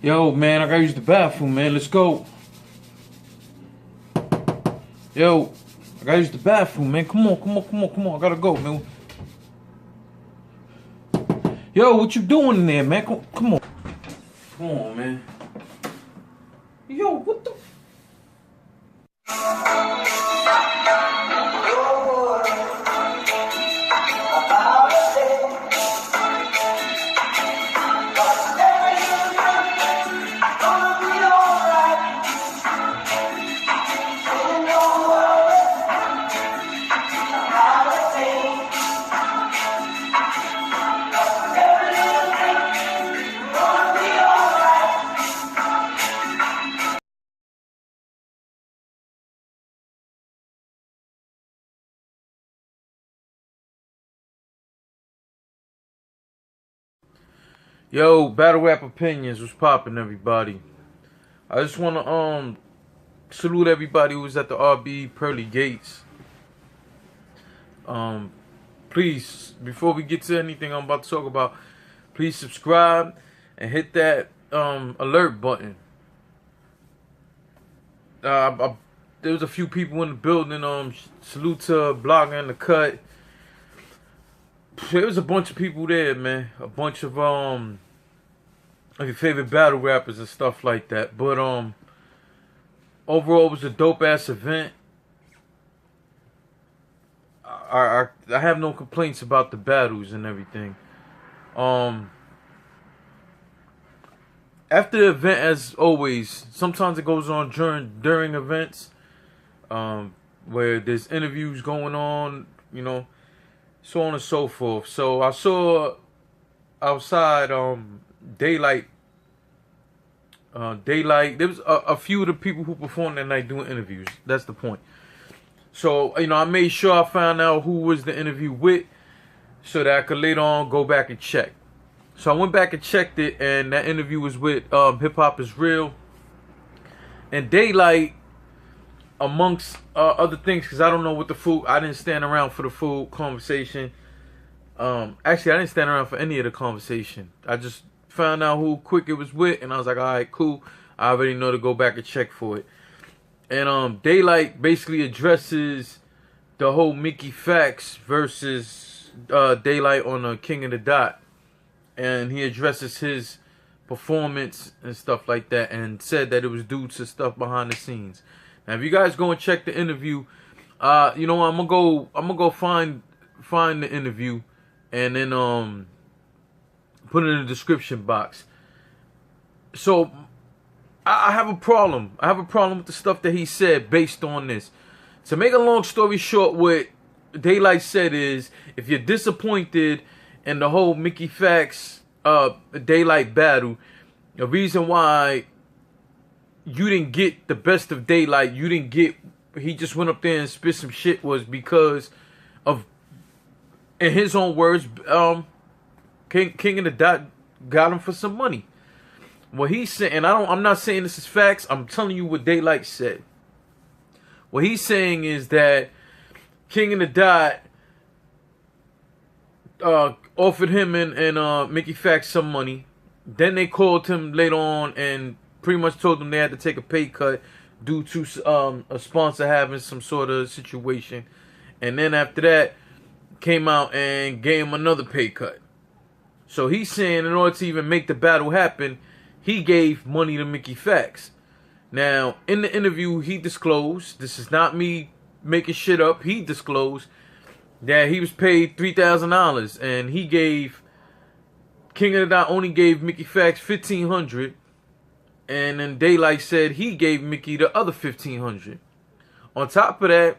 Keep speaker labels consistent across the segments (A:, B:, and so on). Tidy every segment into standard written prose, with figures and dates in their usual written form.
A: Yo, man, I gotta use the bathroom, man. Let's go. Yo, I gotta use the bathroom, man. Come on. I gotta go, man. Yo, what you doing in there, man? Come on. Come on, man. Yo, what the... Yo, battle rap opinions, what's poppin', everybody? I just wanna salute everybody who was at the RB Pearly Gates. Please, before we get to anything I'm about to talk about, please subscribe and hit that alert button. There was a few people in the building. Salute to Blogger in the Cut. There was a bunch of people there, man. A bunch of your favorite battle rappers and stuff like that. But overall, it was a dope ass event. I have no complaints about the battles and everything. After the event, as always, sometimes it goes on during events, where there's interviews going on, you know, so on and so forth. So I saw outside DAYLYT. DAYLYT. There was a few of the people who performed that night doing interviews. That's the point. So, you know, I made sure I found out who was the interview with, so that I could later on go back and check. So I went back and checked it, and that interview was with Hip Hop Is Real and DAYLYT, amongst other things, because I don't know what the full... I didn't stand around for the full conversation. Actually, I didn't stand around for any of the conversation. I just found out who Quick it was with, and I was like, alright, cool. I already know to go back and check for it. And DAYLYT basically addresses the whole Mickey Facts versus DAYLYT on King of the Dot. And he addresses his performance and stuff like that, and said that it was due to stuff behind the scenes. Now, if you guys go and check the interview, you know, I'm gonna go find the interview, and then put it in the description box. So I have a problem. I have a problem with the stuff that he said based on this. To make a long story short, what DAYLYT said is, if you're disappointed in the whole Mickey Facts DAYLYT battle, the reason why you didn't get the best of DAYLYT, you didn't get, he just went up there and spit some shit, was because of, in his own words, King of the Dot got him for some money. What he's saying, and I'm not saying this is facts, I'm telling you what DAYLYT said. What he's saying is that King of the Dot offered him and Mickey Facts some money. Then they called him later on and pretty much told them they had to take a pay cut due to a sponsor having some sort of situation. And then after that, came out and gave him another pay cut. So he's saying in order to even make the battle happen, he gave money to Mickey Facts. Now, in the interview, he disclosed, this is not me making shit up, he disclosed that he was paid $3,000, and he gave, King of the Dot only gave Mickey Facts $1,500, and then DAYLYT said he gave Mickey the other $1,500. On top of that,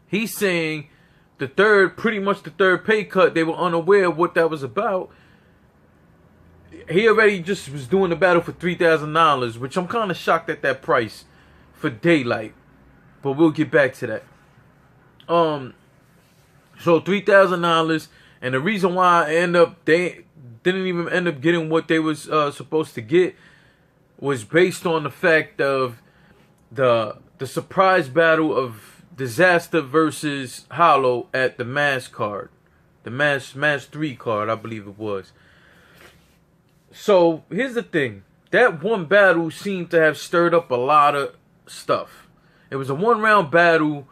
A: he's saying pretty much the third pay cut, they were unaware of what that was about. He already just was doing the battle for $3,000, which I'm kind of shocked at that price for DAYLYT, but we'll get back to that. So $3,000, and the reason why they didn't even end up getting what they was supposed to get was based on the fact of the surprise battle of Disaster versus Hollow at the Mass card. The Mass 3 card, I believe it was. So, here's the thing. that one battle seemed to have stirred up a lot of stuff. It was a 1-round battle.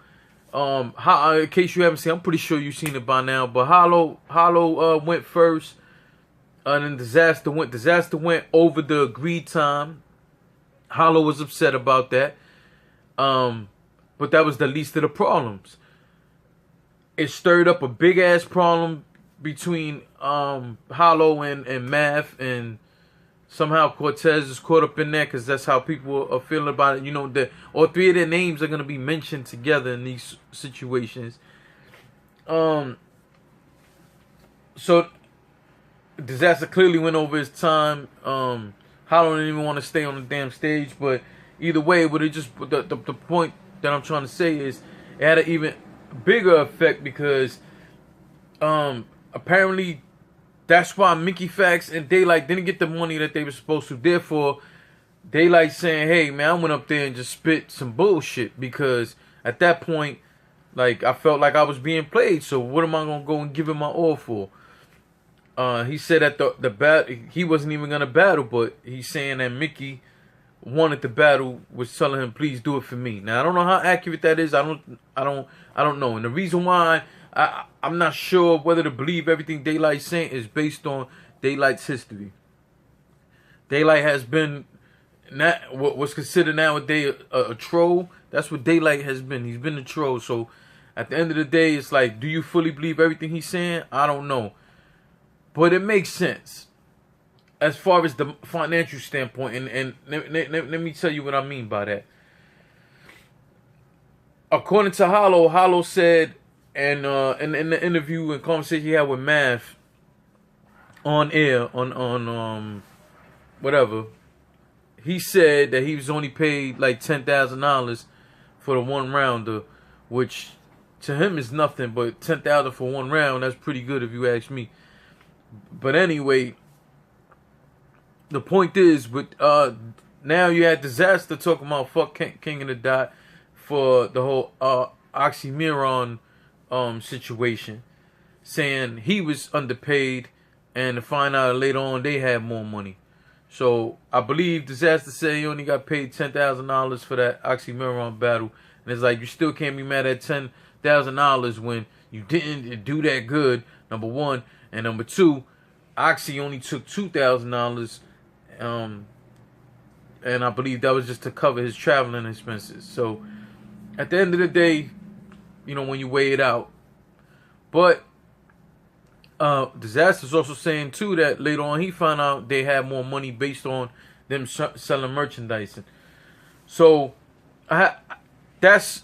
A: In case you haven't seen, I'm pretty sure you've seen it by now. But Hollow went first, and then Disaster went. Disaster went over the agreed time. Hollow was upset about that. But that was the least of the problems. It stirred up a big ass problem between Hollow and Math, and somehow Cortez is caught up in that because that's how people are feeling about it. You know, that all three of their names are gonna be mentioned together in these situations. So Disaster clearly went over his time. Hollow didn't even want to stay on the damn stage, but either way, but it just the point that I'm trying to say is it had an even bigger effect because apparently that's why Mickey Fax and DAYLYT didn't get the money that they were supposed to. Therefore, DAYLYT saying, hey man, I went up there and just spit some bullshit because at that point, like, I felt like I was being played. So what am I gonna go and give him my all for? He said that the battle, he wasn't even gonna battle, but he's saying that Mickey wanted the battle, was telling him, please do it for me. Now I don't know how accurate that is. I don't know. And the reason why I'm not sure whether to believe everything DAYLYT's saying is based on DAYLYT's history. DAYLYT has been what's considered nowadays a troll. That's what DAYLYT has been. He's been a troll. So at the end of the day, it's like, do you fully believe everything he's saying? I don't know. But it makes sense as far as the financial standpoint. And let me tell you what I mean by that. According to Hollow said, and in the interview and conversation he had with Math on air, on whatever, he said that he was only paid like $10,000 for the 1-rounder, which to him is nothing, but $10,000 for 1 round, that's pretty good if you ask me. But anyway, the point is, but now you had Disaster talking about fuck King of the Dot for the whole oxymoron situation, saying he was underpaid, and to find out later on they had more money. So I believe Disaster said he only got paid $10,000 for that oxymoron battle, and it's like, you still can't be mad at $10,000 when you didn't do that good, number one. And number two, Oxy only took $2,000, and I believe that was just to cover his traveling expenses. So at the end of the day, you know, when you weigh it out, but Disaster's also saying too that later on he found out they had more money based on them selling merchandise. So that's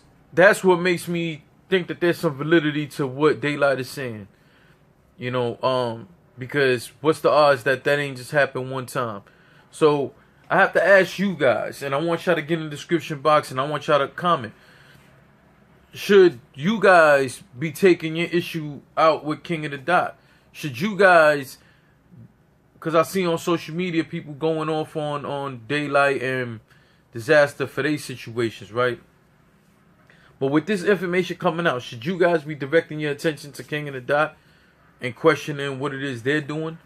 A: what makes me think that there's some validity to what DAYLYT is saying. You know, because what's the odds that ain't just happened one time? So I have to ask you guys, and I want y'all to get in the description box, and I want y'all to comment. Should you guys be taking your issue out with King of the Dot? Should you guys, because I see on social media people going off on DAYLYT and Disaster for their situations, right? But with this information coming out, should you guys be directing your attention to King of the Dot and questioning what it is they're doing?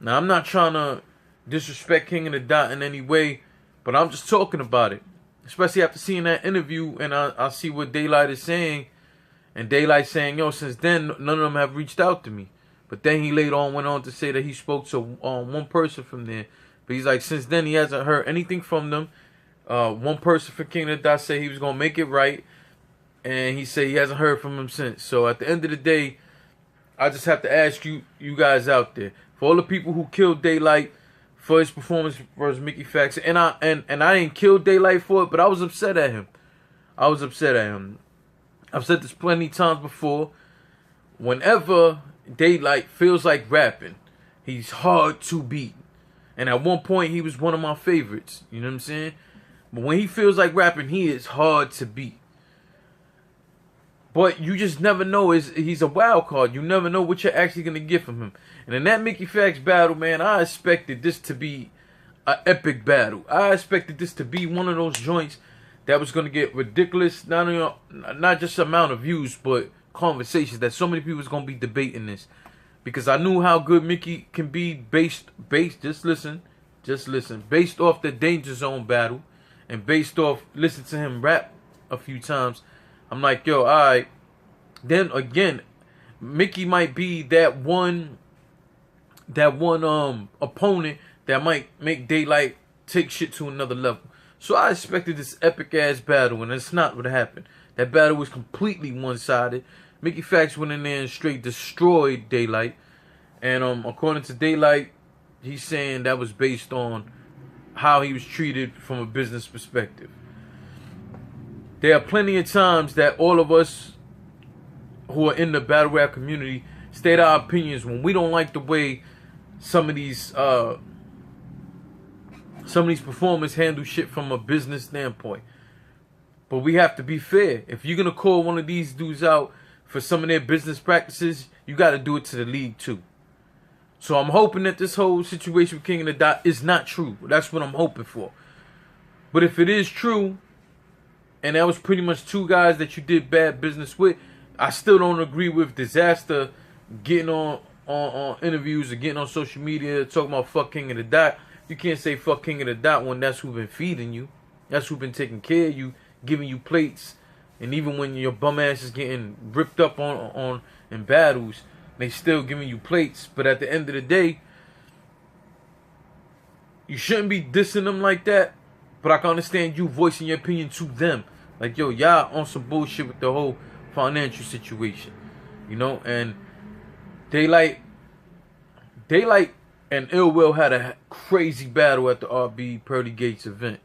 A: Now, I'm not trying to disrespect King of the Dot in any way, but I'm just talking about it. Especially after seeing that interview, and I see what DAYLYT is saying, and DAYLYT saying, yo, since then, none of them have reached out to me. But then he later on went on to say that he spoke to one person from there. But he's like, since then, he hasn't heard anything from them. One person for King of the Dot said he was going to make it right, and he said he hasn't heard from him since. So at the end of the day, I just have to ask you guys out there, for all the people who killed DAYLYT for his performance versus Mickey Fax, and I didn't kill DAYLYT for it, but I was upset at him. I've said this plenty times before. Whenever DAYLYT feels like rapping, he's hard to beat. And at one point, he was one of my favorites. You know what I'm saying? But when he feels like rapping, he is hard to beat. But you just never know. He's a wild card. You never know what you're actually going to get from him. And in that Mickey Fax battle, man, I expected this to be an epic battle. I expected this to be one of those joints that was going to get ridiculous, not just amount of views, but conversations, that so many people was going to be debating this. Because I knew how good Mickey can be based, just listen, Just listen. Based off the Danger Zone battle, and based off listen to him rap a few times, I'm like, yo, alright. Then again, Mickey might be that one opponent that might make DAYLYT take shit to another level. So I expected this epic ass battle, and it's not what happened. That battle was completely one-sided. Mickey Fax went in there and straight destroyed DAYLYT. And according to DAYLYT, he's saying that was based on how he was treated from a business perspective. There are plenty of times that all of us who are in the battle rap community state our opinions when we don't like the way some of these performers handle shit from a business standpoint. But we have to be fair. If you're gonna call one of these dudes out for some of their business practices, you got to do it to the league too. So I'm hoping that this whole situation with King of the Dot is not true. That's what I'm hoping for. But if it is true, and that was pretty much two guys that you did bad business with, I still don't agree with Disaster getting on interviews or getting on social media talking about fuck King of the Dot. You can't say fuck King of the Dot when that's who been feeding you. That's who been taking care of you, giving you plates. And even when your bum ass is getting ripped up on in battles, they still giving you plates. But at the end of the day, you shouldn't be dissing them like that. But I can understand you voicing your opinion to them. Like, yo, y'all on some bullshit with the whole financial situation. You know, and DAYLYT and Ill Will had a crazy battle at the RB Pearly Gates event.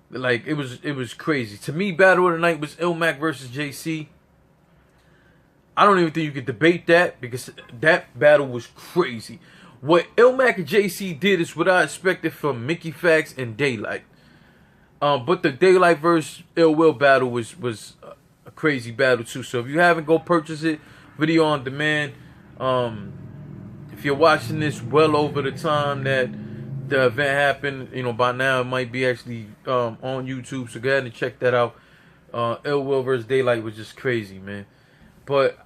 A: Like, it was crazy. To me, battle of the night was Illmac versus JC. I don't even think you could debate that because that battle was crazy. What Illmac and JC did is what I expected from Mickey Fax and DAYLYT. But the DAYLYT versus Ill Will battle was a crazy battle too. So if you haven't, go purchase it. Video on demand. If you're watching this well over the time that the event happened, you know, by now it might be actually on YouTube. So go ahead and check that out. Ill Will versus DAYLYT was just crazy, man. But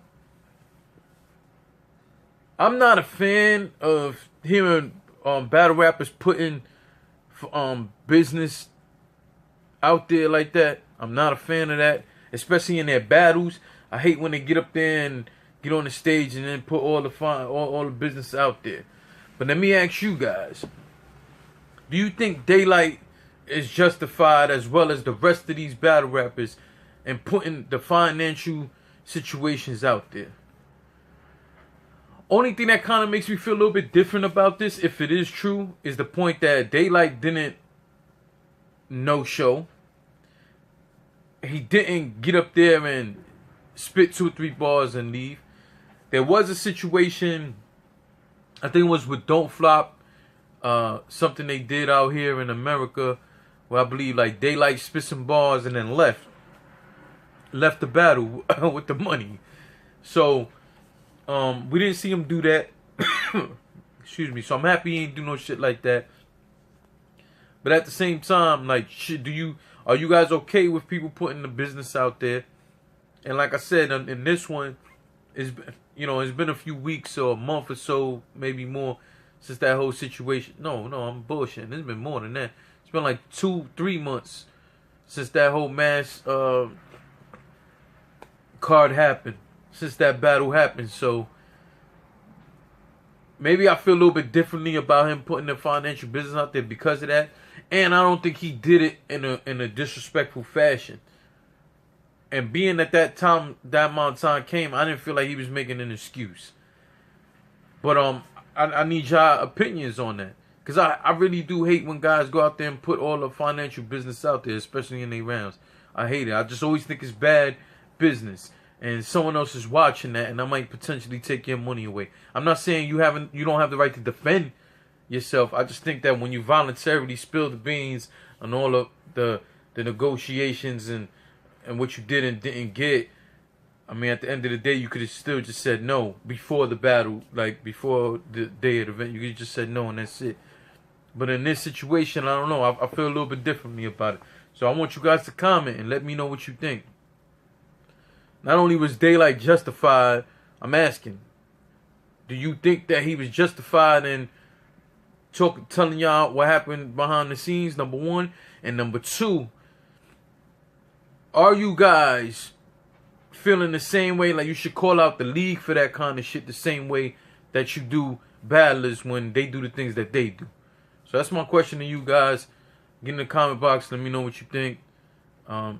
A: I'm not a fan of hearing battle rappers putting business out there like that. I'm not a fan of that, especially in their battles. I hate when they get up there and get on the stage and then put all the business out there. But let me ask you guys: do you think DAYLYT is justified, as well as the rest of these battle rappers, in putting the financial situations out there? Only thing that kind of makes me feel a little bit different about this, if it is true, is the point that DAYLYT didn't no-show. He didn't get up there and spit 2 or 3 bars and leave. There was a situation, I think it was with Don't Flop, something they did out here in America, where I believe like DAYLYT spit some bars and then left the battle with the money. So we didn't see him do that. Excuse me. So I'm happy he ain't do no shit like that. But at the same time, like, shit, are you guys okay with people putting the business out there? And like I said, in this one, it's been a few weeks or a month or so, maybe more, since that whole situation. No, I'm bullshitting. It's been more than that. It's been like 2-3 months since that whole mass card happened. Since that battle happened. So maybe I feel a little bit differently about him putting the financial business out there because of that. And I don't think he did it in a disrespectful fashion. And being at that amount of time came, I didn't feel like he was making an excuse. But I need y'all opinions on that. Because I really do hate when guys go out there and put all the financial business out there, especially in their rounds. I hate it. I just always think it's bad business. And someone else is watching that, and I might potentially take your money away. I'm not saying you don't have the right to defend yourself. I just think that when you voluntarily spill the beans on all of the negotiations and what you did and didn't get, I mean, at the end of the day, you could have still just said no before the battle, like before the day of the event. You could have just said no, and that's it. But in this situation, I don't know. I feel a little bit differently about it. So I want you guys to comment and let me know what you think. Not only was DAYLYT justified, I'm asking, do you think that he was justified in telling y'all what happened behind the scenes, number one. And number two, are you guys feeling the same way? Like you should call out the league for that kind of shit the same way that you do battlers when they do the things that they do. So that's my question to you guys. Get in the comment box. Let me know what you think.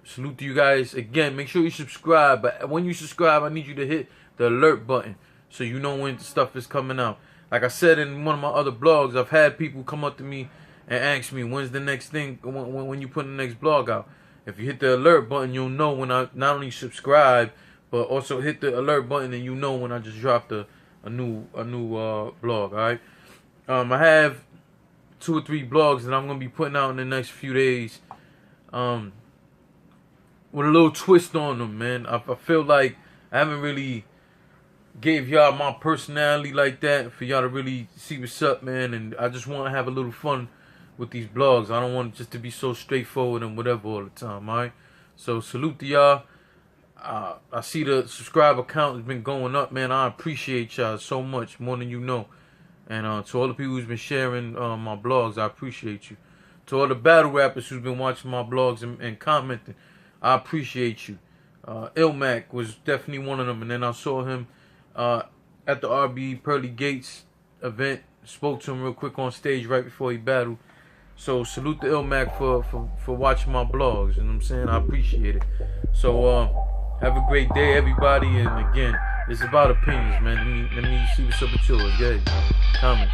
A: Salute to you guys. Again, make sure you subscribe. But when you subscribe, I need you to hit the alert button so you know when stuff is coming out. Like I said in one of my other blogs, I've had people come up to me and ask me, when's the next thing, when you put the next blog out. If you hit the alert button, you'll know when I not only subscribe, but also hit the alert button and you know when I just dropped a new blog, alright? I have 2 or 3 blogs that I'm going to be putting out in the next few days. With a little twist on them, man. I feel like I haven't really gave y'all my personality like that for y'all to really see what's up, man. And I just want to have a little fun with these blogs. I don't want it just to be so straightforward and whatever all the time, alright? So salute to y'all. I see the subscriber count has been going up, man. I appreciate y'all so much, more than you know. And to all the people who's been sharing my blogs, I appreciate you. To all the battle rappers who's been watching my blogs and commenting, I appreciate you. Ilmac was definitely one of them. And then I saw him at the RB Pearly Gates event. Spoke to him real quick on stage right before he battled. So salute to Ilmac for watching my blogs. You know what I'm saying? I appreciate it. So have a great day, everybody. And again, it's about opinions, man. Let me see what's up with yours. Yeah, comment.